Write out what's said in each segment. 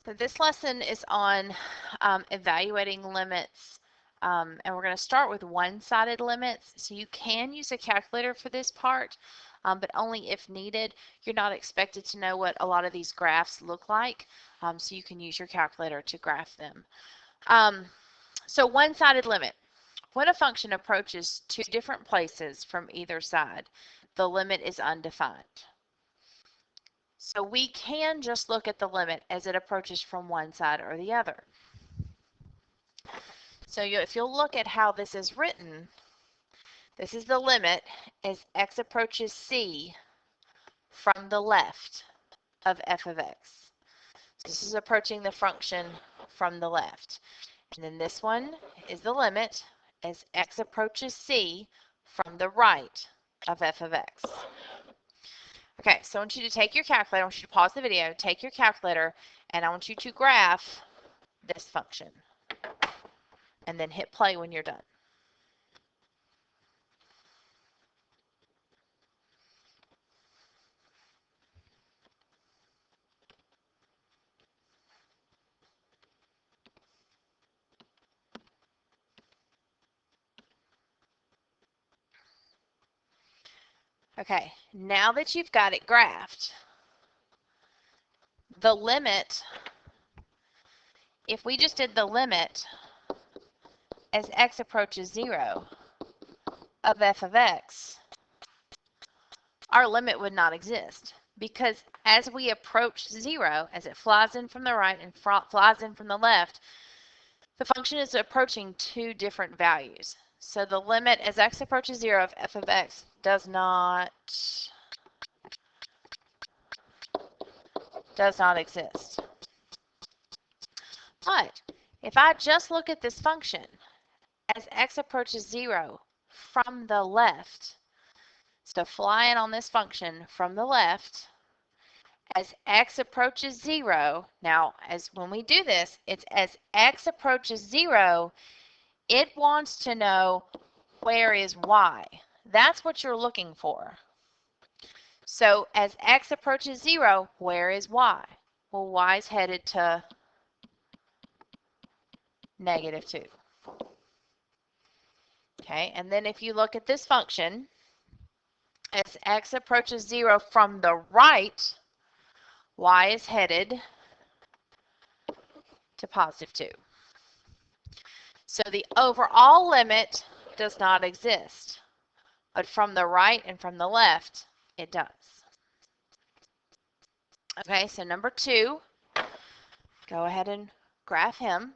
So this lesson is on evaluating limits, and we're going to start with one-sided limits. So you can use a calculator for this part, but only if needed. You're not expected to know what a lot of these graphs look like, so you can use your calculator to graph them. So one-sided limit. When a function approaches two different places from either side, the limit is undefined. So we can just look at the limit as it approaches from one side or the other. So if you'll look at how this is written, this is the limit as x approaches c from the left of f of x. So this is approaching the function from the left. And then this one is the limit as x approaches c from the right of f of x. Okay, so I want you to take your calculator, I want you to pause the video, take your calculator, and I want you to graph this function. And then hit play when you're done. Okay, now that you've got it graphed, the limit, if we just did the limit as x approaches 0 of f of x, our limit would not exist, because as we approach 0, as it flies in from the right and flies in from the left, the function is approaching two different values. So the limit as x approaches 0 of f of x does not exist. But if I just look at this function as x approaches 0 from the left, so fly in on this function from the left, as x approaches 0, now as when we do this, it's as x approaches 0, it wants to know where is y. That's what you're looking for. So as x approaches 0, where is y? Well, y is headed to -2. Okay, and then if you look at this function, as x approaches 0 from the right, y is headed to +2. So the overall limit does not exist, but from the right and from the left, it does. Okay, so number 2, go ahead and graph him.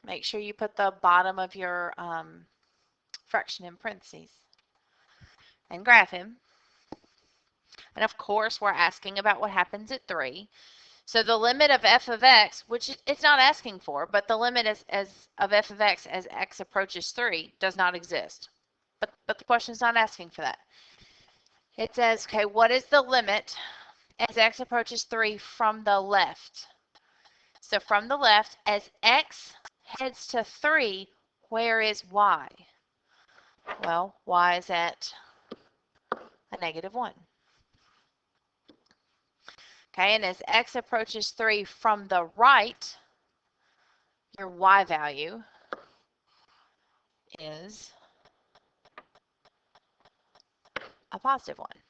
Make sure you put the bottom of your fraction in parentheses and graph him. And of course, we're asking about what happens at 3. So the limit of f of x, which it's not asking for, but the limit of f of x as x approaches 3 does not exist. But the question is not asking for that. It says, okay, what is the limit as x approaches 3 from the left? So from the left, as x heads to 3, where is y? Well, y is at a -1. Okay, and as x approaches 3 from the right, your y value is a +1.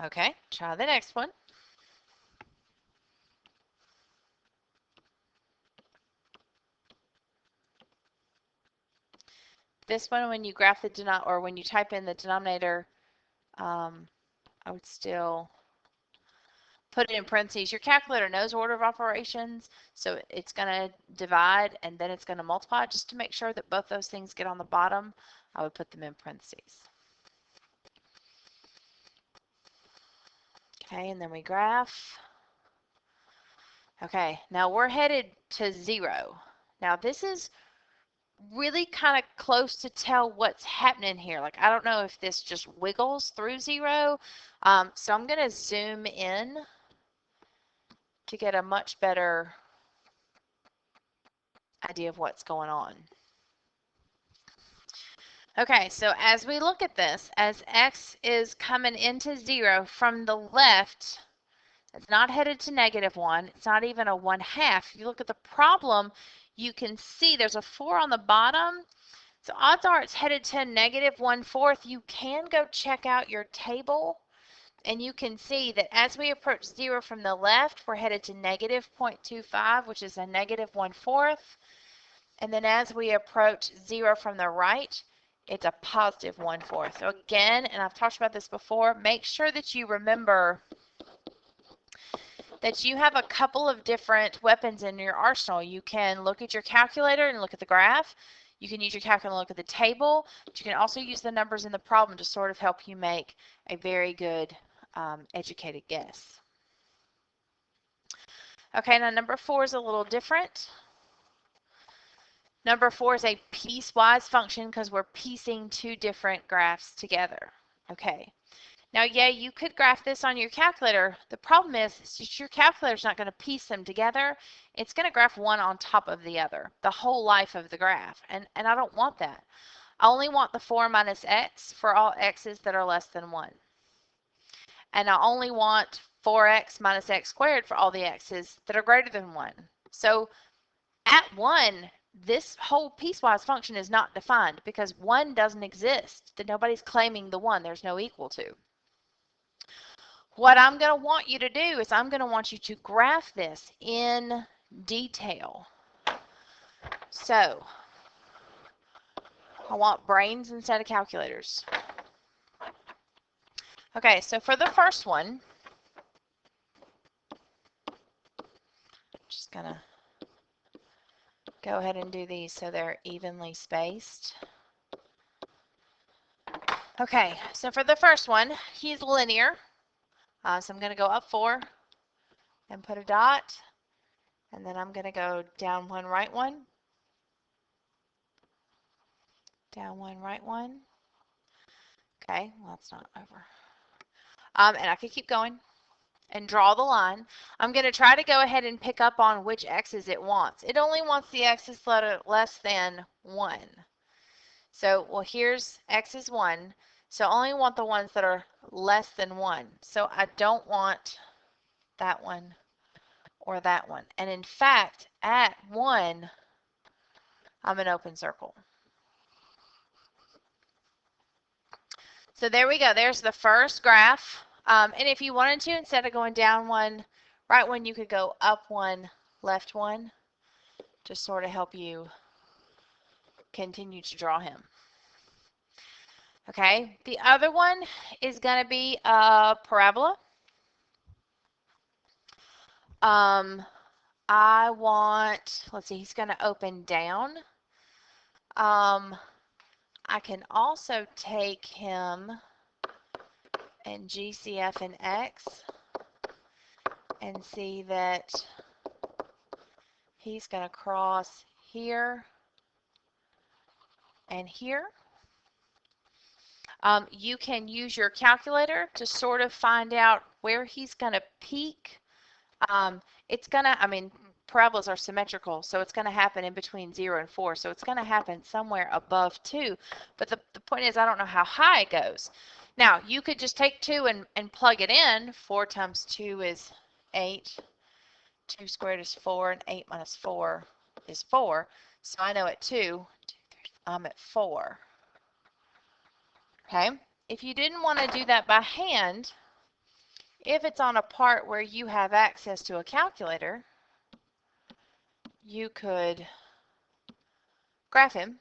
Okay, try the next one. This one, when you graph the denominator, or when you type in the denominator, I would still put it in parentheses. Your calculator knows order of operations, so it's going to divide and then it's going to multiply. Just to make sure that both those things get on the bottom, I would put them in parentheses. Okay, and then we graph. Okay, now we're headed to 0. Now this is really kind of close to tell what's happening here. Like, I don't know if this just wiggles through 0. So I'm going to zoom in to get a much better idea of what's going on. Okay, so as we look at this, as x is coming into 0 from the left, it's not headed to -1. It's not even a 1/2. If you look at the problem, you can see there's a 4 on the bottom. So odds are it's headed to -1/4. You can go check out your table, and you can see that as we approach 0 from the left, we're headed to -0.25, which is a -1/4. And then as we approach 0 from the right, it's a +1/4. So again, and I've talked about this before, make sure that you remember that you have a couple of different weapons in your arsenal. You can look at your calculator and look at the graph. You can use your calculator and look at the table, but you can also use the numbers in the problem to sort of help you make a very good educated guess. Okay, now number 4 is a little different. Number 4 is a piecewise function because we're piecing two different graphs together. Okay. Now, yeah, you could graph this on your calculator. The problem is your calculator's not going to piece them together. It's going to graph one on top of the other, the whole life of the graph. And I don't want that. I only want the 4 minus x for all x's that are less than 1. And I only want 4x minus x squared for all the x's that are greater than 1. So at 1, this whole piecewise function is not defined because 1 doesn't exist. That nobody's claiming the 1. There's no equal to. What I'm going to want you to do is I'm going to want you to graph this in detail. So I want brains instead of calculators. Okay, so for the first one, I'm just going to go ahead and do these so they're evenly spaced. Okay, so for the first one, he's linear. So I'm going to go up 4 and put a dot, and then I'm going to go down 1, right 1, down 1, right 1. Okay, well, that's not over. And I could keep going and draw the line. I'm going to try to go ahead and pick up on which x's it wants. It only wants the x's less than 1. So, well, here's x is 1. So I only want the ones that are less than 1. So I don't want that one or that one. And in fact, at 1, I'm an open circle. So there we go. There's the first graph. And if you wanted to, instead of going down 1, right 1, you could go up 1, left 1, to sort of help you continue to draw him. Okay, the other one is going to be a parabola. I want, let's see, he's going to open down. I can also take him and GCF and X and see that he's going to cross here and here. You can use your calculator to sort of find out where he's going to peak. It's going to, I mean, parabolas are symmetrical, so it's going to happen in between 0 and 4. So it's going to happen somewhere above 2. But the point is, I don't know how high it goes. Now, you could just take 2 and plug it in. 4 times 2 is 8. 2 squared is 4, and 8 minus 4 is 4. So I know at 2, I'm at 4. Okay, if you didn't want to do that by hand, if it's on a part where you have access to a calculator, you could graph him.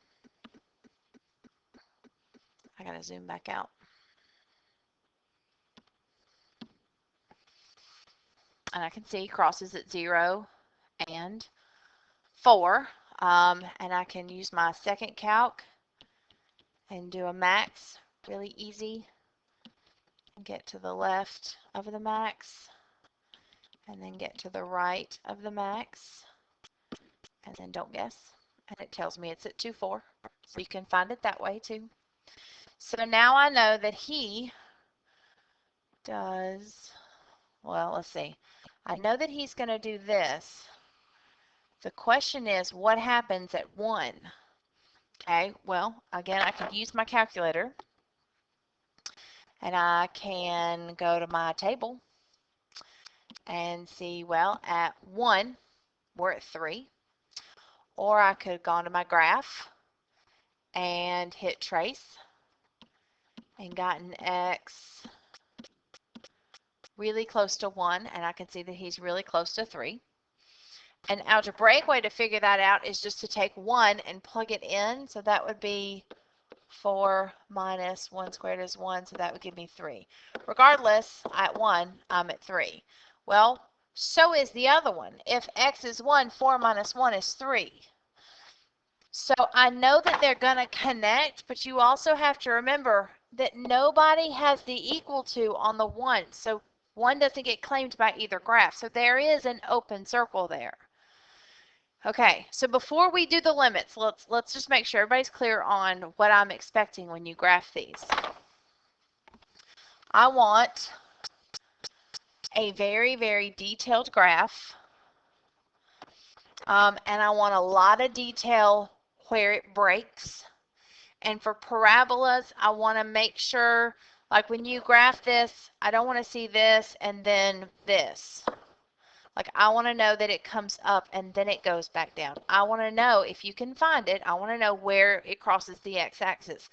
I gotta zoom back out. And I can see crosses at 0 and 4. And I can use my second calc and do a max. Really easy. Get to the left of the max, and then get to the right of the max, and then don't guess. And it tells me it's at 2, 4. So you can find it that way too. So now I know that he does, well, let's see. I know that he's going to do this. The question is, what happens at 1? Okay, well, again, I could use my calculator, and I can go to my table and see, well, at 1, we're at 3. Or I could have gone to my graph and hit trace and gotten x really close to 1, and I can see that he's really close to 3. An algebraic way to figure that out is just to take 1 and plug it in, so that would be 4 minus 1 squared is 1, so that would give me 3. Regardless, at 1, I'm at 3. Well, so is the other one. If x is 1, 4 minus 1 is 3. So I know that they're going to connect, but you also have to remember that nobody has the equal to on the 1. So 1 doesn't get claimed by either graph. So there is an open circle there. Okay, so before we do the limits, let's just make sure everybody's clear on what I'm expecting when you graph these. I want a very, very detailed graph, and I want a lot of detail where it breaks. And for parabolas, I want to make sure, like when you graph this, I don't want to see this and then this. Like I want to know that it comes up and then it goes back down. I want to know, if you can find it, I want to know where it crosses the x-axis.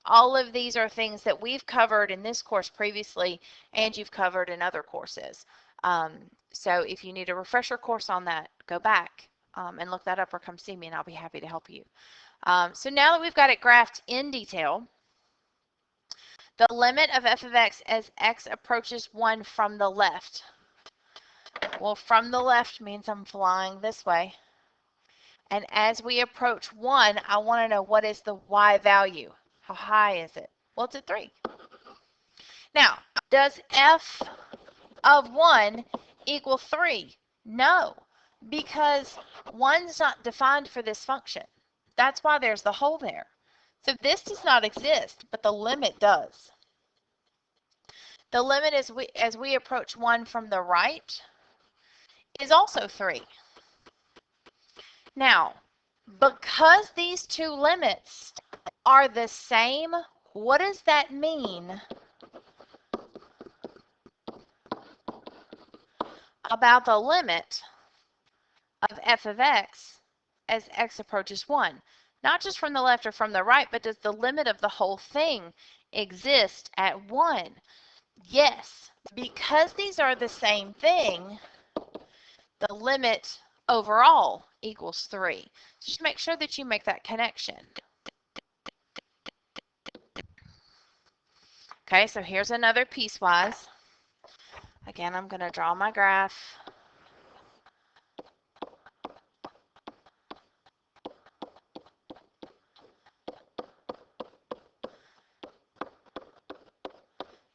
All of these are things that we've covered in this course previously, and you've covered in other courses. So if you need a refresher course on that, go back and look that up, or come see me and I'll be happy to help you. So now that we've got it graphed in detail, the limit of f of x as x approaches 1 from the left. Well, from the left means I'm flying this way. And as we approach 1, I want to know, what is the y value? How high is it? Well, it's at 3. Now, does f of 1 equal 3? No, because 1's not defined for this function. That's why there's the hole there. So this does not exist, but the limit does. The limit as we approach 1 from the right is also 3. Now, because these two limits are the same, what does that mean about the limit of f of x as x approaches 1? Not just from the left or from the right, but does the limit of the whole thing exist at 1? Yes, because these are the same thing, the limit overall equals 3. Just make sure that you make that connection. Okay, so here's another piecewise. Again, I'm going to draw my graph.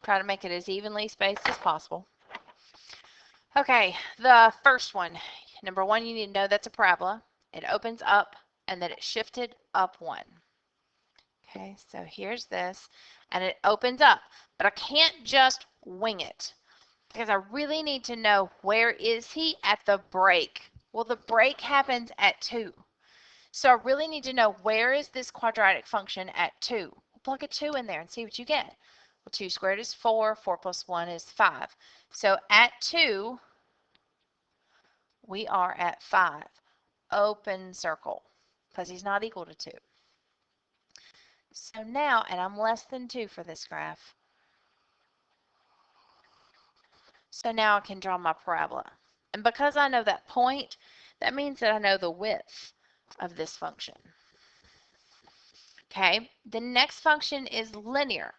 Try to make it as evenly spaced as possible. Okay, the first one. Number 1, you need to know that's a parabola. It opens up and that it shifted up 1. Okay, so here's this, and it opens up. But I can't just wing it, because I really need to know, where is he at the break? Well, the break happens at 2. So I really need to know, where is this quadratic function at 2? We'll plug a 2 in there and see what you get. Well, 2 squared is 4. 4 plus 1 is 5. So at 2, we are at 5. Open circle, because he's not equal to 2. So now, and I'm less than 2 for this graph. So now I can draw my parabola. And because I know that point, that means that I know the width of this function. Okay, the next function is linear.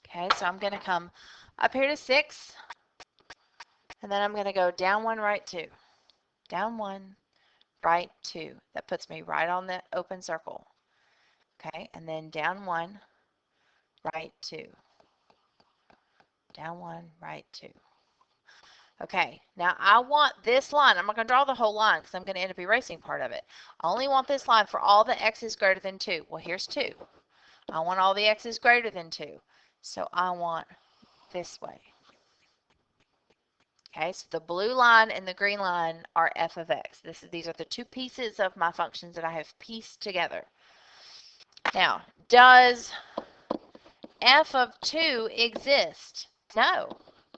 Okay, so I'm going to come up here to 6, and then I'm going to go down 1, right 2. Down 1, right 2. That puts me right on the open circle. Okay, and then down 1, right 2. Down 1, right 2. Okay, now I want this line. I'm not going to draw the whole line because I'm going to end up erasing part of it. I only want this line for all the x's greater than 2. Well, here's 2. I want all the x's greater than 2. So I want this way. Okay, so the blue line and the green line are f of x. These are the two pieces of my functions that I have pieced together. Now, does f of 2 exist? No,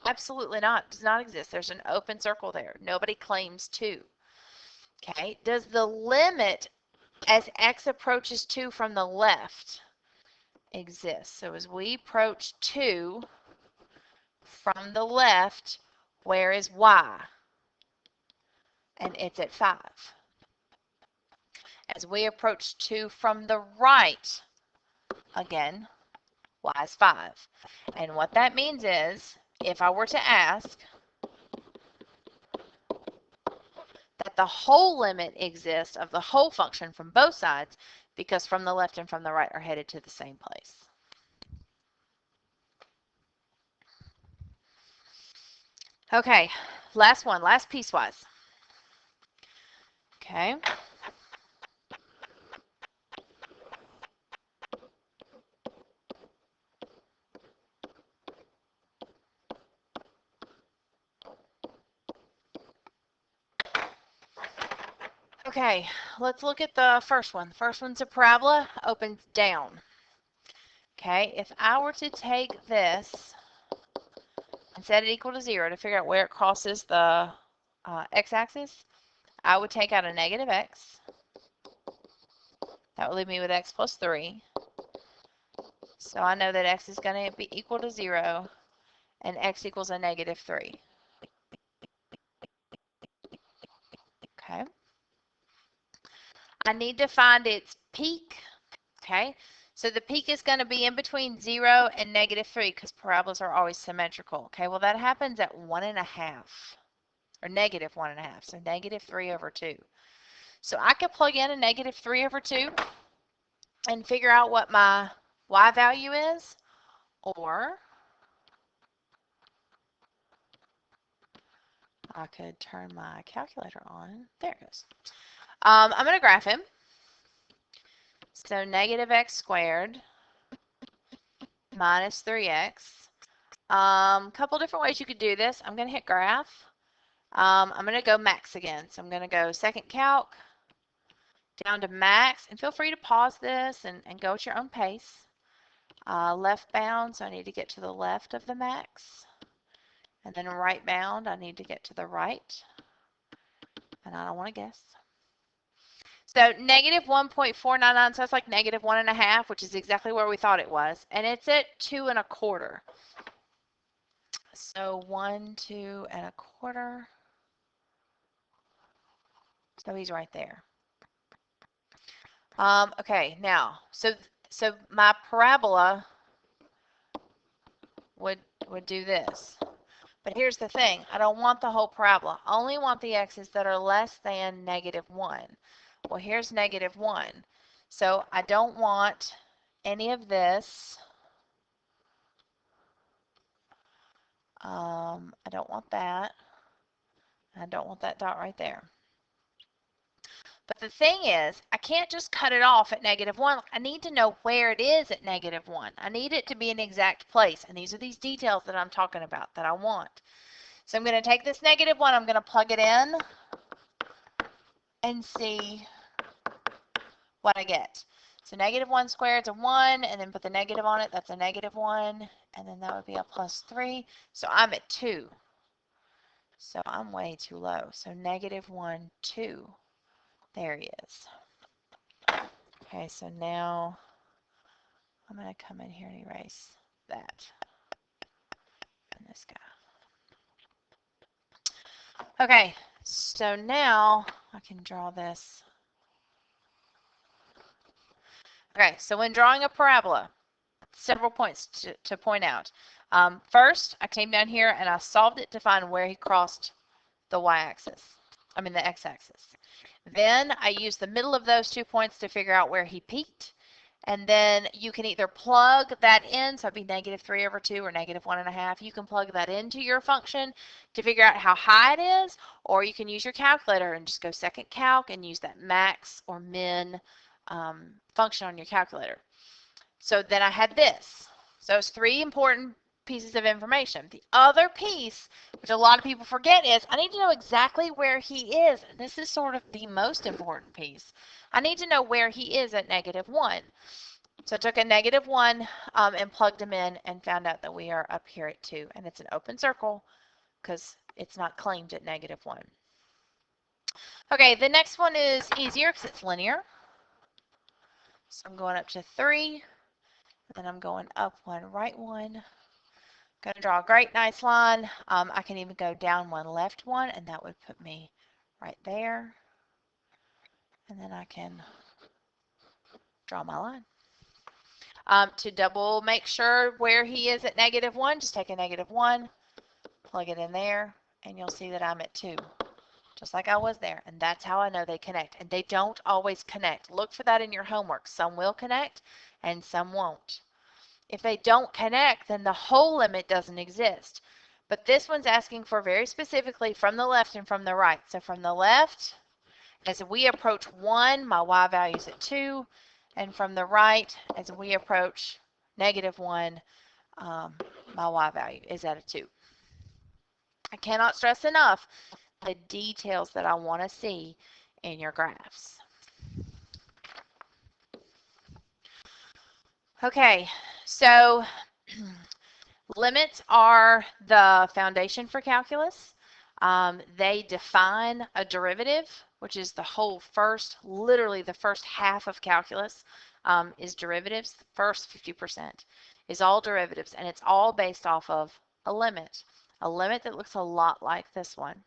absolutely not. It does not exist. There's an open circle there. Nobody claims 2. Okay, does the limit as x approaches 2 from the left exist? So as we approach 2 from the left, where is y? And it's at 5. As we approach 2 from the right, again, y is 5. And what that means is, if I were to ask that the whole limit exists of the whole function from both sides, because from the left and from the right are headed to the same place. Okay, last one, last piecewise. Okay. Okay, let's look at the first one. The first one's a parabola, opens down. Okay, if I were to take this and set it equal to 0 to figure out where it crosses the x-axis, I would take out a negative x. That would leave me with x plus 3. So I know that x is going to be equal to 0 and x equals a negative 3. Okay. I need to find its peak. Okay. So the peak is going to be in between 0 and negative 3 because parabolas are always symmetrical. Okay. Well, that happens at 1.5 or negative 1.5. So negative 3 over 2. So I could plug in a negative 3 over 2 and figure out what my y value is, or I could turn my calculator on. There it goes. I'm going to graph him. So negative x squared minus 3x. Couple different ways you could do this. I'm going to hit graph. I'm going to go max again. So I'm going to go second calc down to max. And feel free to pause this and go at your own pace. Left bound, so I need to get to the left of the max. And then right bound, I need to get to the right. And I don't want to guess. So negative 1.499, so that's like negative 1.5, which is exactly where we thought it was. And it's at 2.25. So 1, 2.25. So he's right there. Okay, now, so my parabola would do this. But here's the thing. I don't want the whole parabola. I only want the x's that are less than negative 1. Well, here's negative 1. So I don't want any of this. I don't want that. I don't want that dot right there. But the thing is, I can't just cut it off at negative 1. I need to know where it is at negative 1. I need it to be an exact place. And these are these details that I'm talking about that I want. So I'm going to take this negative 1. I'm going to plug it in and see what I get. So negative 1 squared is a 1, and then put the negative on it. That's a negative 1. And then that would be a plus 3. So I'm at 2. So I'm way too low. So negative 1, 2. There he is. Okay, so now I'm going to come in here and erase that and this guy. Okay, so now I can draw this. Okay, so when drawing a parabola, several points to point out. First, I came down here and I solved it to find where he crossed the y-axis. I mean the x-axis. Then I used the middle of those 2 points to figure out where he peaked. And then you can either plug that in, so it'd be negative 3 over 2 or negative 1.5. You can plug that into your function to figure out how high it is, or you can use your calculator and just go second calc and use that max or min function on your calculator. So then I had this. So it's 3 important pieces of information. The other piece, which a lot of people forget, is I need to know exactly where he is. And this is sort of the most important piece. I need to know where he is at -1. So I took a -1 and plugged him in and found out that we are up here at 2. And it's an open circle because it's not claimed at -1. Okay, the next one is easier because it's linear. So I'm going up to 3, and then I'm going up 1, right 1. Going to draw a great nice line. I can even go down 1, left 1, and that would put me right there. And then I can draw my line. To double make sure where he is at -1, just take a -1, plug it in there, and you'll see that I'm at 2, just like I was there. And that's how I know they connect. And they don't always connect. Look for that in your homework. Some will connect and some won't. If they don't connect, then the whole limit doesn't exist. But this one's asking for very specifically from the left and from the right. So from the left, as we approach 1, my y value is at 2. And from the right, as we approach -1, my y value is at a 2. I cannot stress enough the details that I want to see in your graphs. Okay, so limits are the foundation for calculus. They define a derivative, which is the whole literally the first half of calculus is derivatives. The first 50% is all derivatives, and it's all based off of a limit that looks a lot like this one.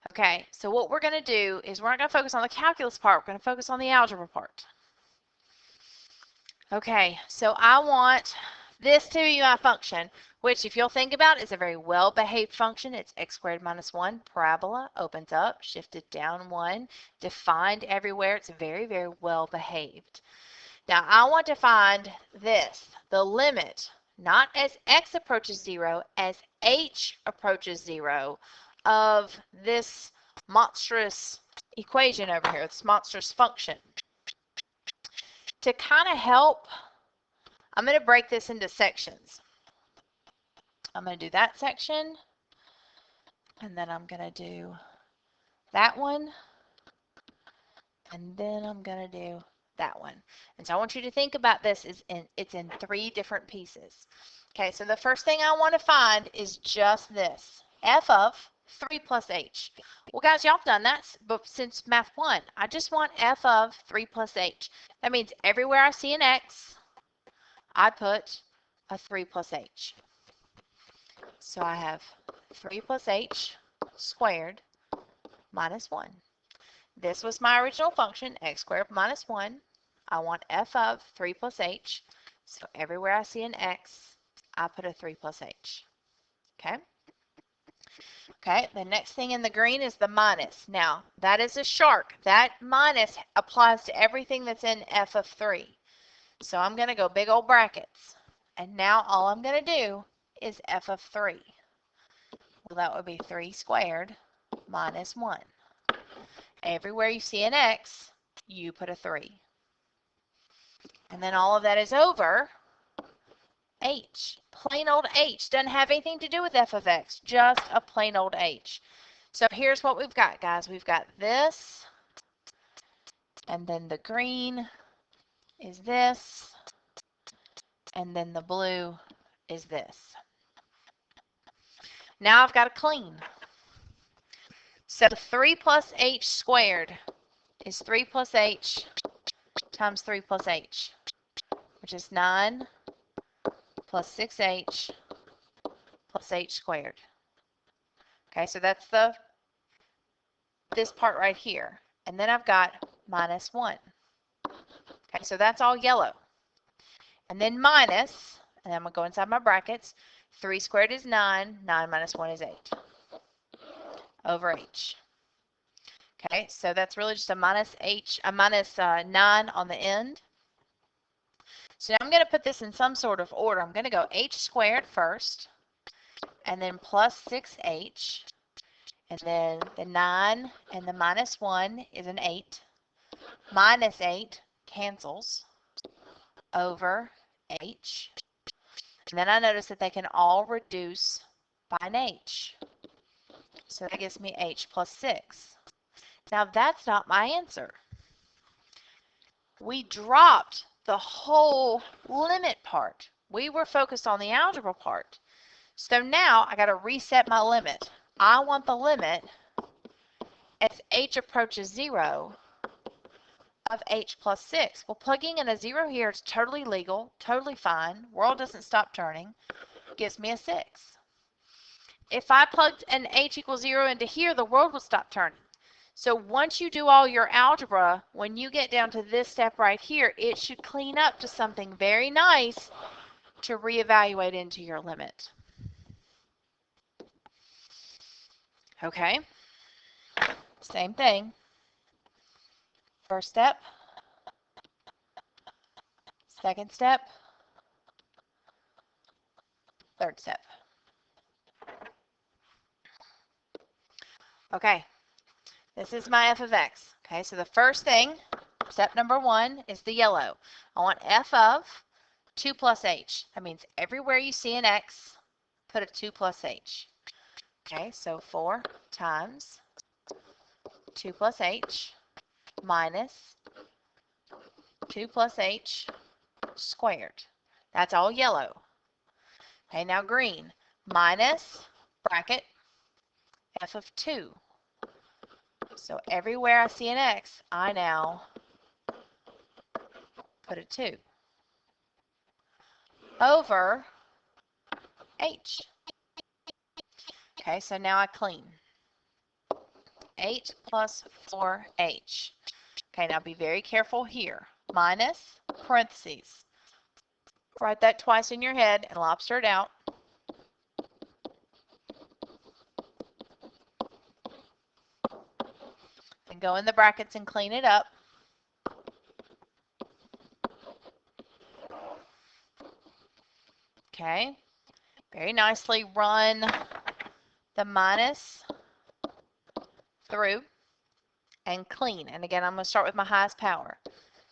Okay, so what we're going to do is we're not going to focus on the calculus part. We're going to focus on the algebra part. Okay, so I want this to be my function, which if you'll think about is a very well-behaved function. It's x² - 1, parabola, opens up, shifted down 1, defined everywhere. It's very, very well-behaved. Now I want to find this, the limit, not as x approaches 0, as h approaches 0 of this monstrous equation over here, this monstrous function. To kind of help, I'm going to break this into sections. I'm going to do that section, and then I'm going to do that one, and then I'm going to do that one. And so I want you to think about this it's in 3 different pieces. Okay, so the first thing I want to find is just this, f of 3 plus h. Well, guys, y'all have done that since Math 1. I just want f of 3 plus h. That means everywhere I see an x, I put a 3 plus h. So I have 3 plus h squared minus 1. This was my original function, x² - 1. I want f of 3 plus h. So everywhere I see an x, I put a 3 plus h. Okay? Okay, the next thing in the green is the minus. Now, that is a shark. That minus applies to everything that's in f of 3. So I'm going to go big old brackets. And now all I'm going to do is f of 3. Well, that would be 3 squared minus 1. Everywhere you see an x, you put a 3. And then all of that is over h. Plain old h. Doesn't have anything to do with f of x. Just a plain old h. So here's what we've got, guys. We've got this, and then the green is this, and then the blue is this. Now I've got to clean. So 3 plus h squared is 3 plus h times 3 plus h, which is 9 plus 6h plus h squared. Okay, so that's this part right here. And then I've got minus 1. Okay, so that's all yellow. And then minus, and I'm going to go inside my brackets, 3 squared is 9, 9 minus 1 is 8, over h. Okay, so that's really just a minus 9 on the end. So now I'm going to put this in some sort of order. I'm going to go h squared first, and then plus 6h, and then the 9 and the minus 1 is an 8. Minus 8 cancels over h. And then I notice that they can all reduce by an h. So that gives me h plus 6. Now that's not my answer. We dropped the whole limit part. We were focused on the algebra part. So now I got to reset my limit. I want the limit as h approaches 0 of h plus 6. Well, plugging in a 0 here is totally legal, totally fine. World doesn't stop turning. Gives me a 6. If I plugged an h equals 0 into here, the world would stop turning. So once you do all your algebra, when you get down to this step right here, it should clean up to something very nice to reevaluate into your limit. Okay, same thing. First step, second step, third step. Okay, this is my f of x. Okay, so the first thing, step number 1, is the yellow. I want f of 2 plus h. That means everywhere you see an x, put a 2 plus h. Okay, so 4 times 2 plus h minus 2 plus h squared. That's all yellow. Okay, now green. Minus, bracket, f of 2. So everywhere I see an x, I now put a 2. Over h. Okay, so now I clean. 8 plus 4h. Okay, now be very careful here. Minus, parentheses. Write that twice in your head and lobster it out. And go in the brackets and clean it up. Okay, very nicely run the minus through and clean. And again, I'm going to start with my highest power.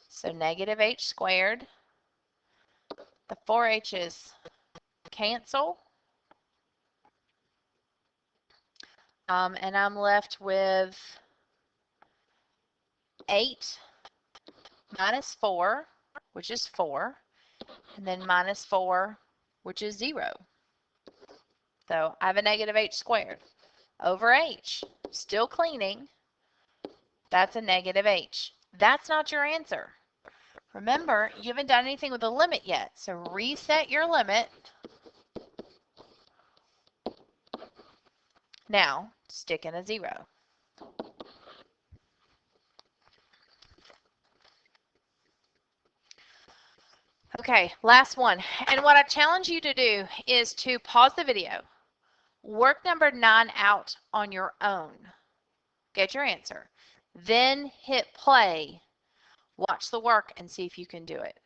So negative h squared. The 4h's cancel. And I'm left with 8 minus 4, which is 4, and then minus 4, which is 0. So I have a negative h squared over h. Still cleaning. That's a negative h. That's not your answer. Remember, you haven't done anything with the limit yet. So reset your limit. Now, stick in a 0. Okay, last one. And what I challenge you to do is to pause the video, work number 9 out on your own, get your answer, then hit play, watch the work, and see if you can do it.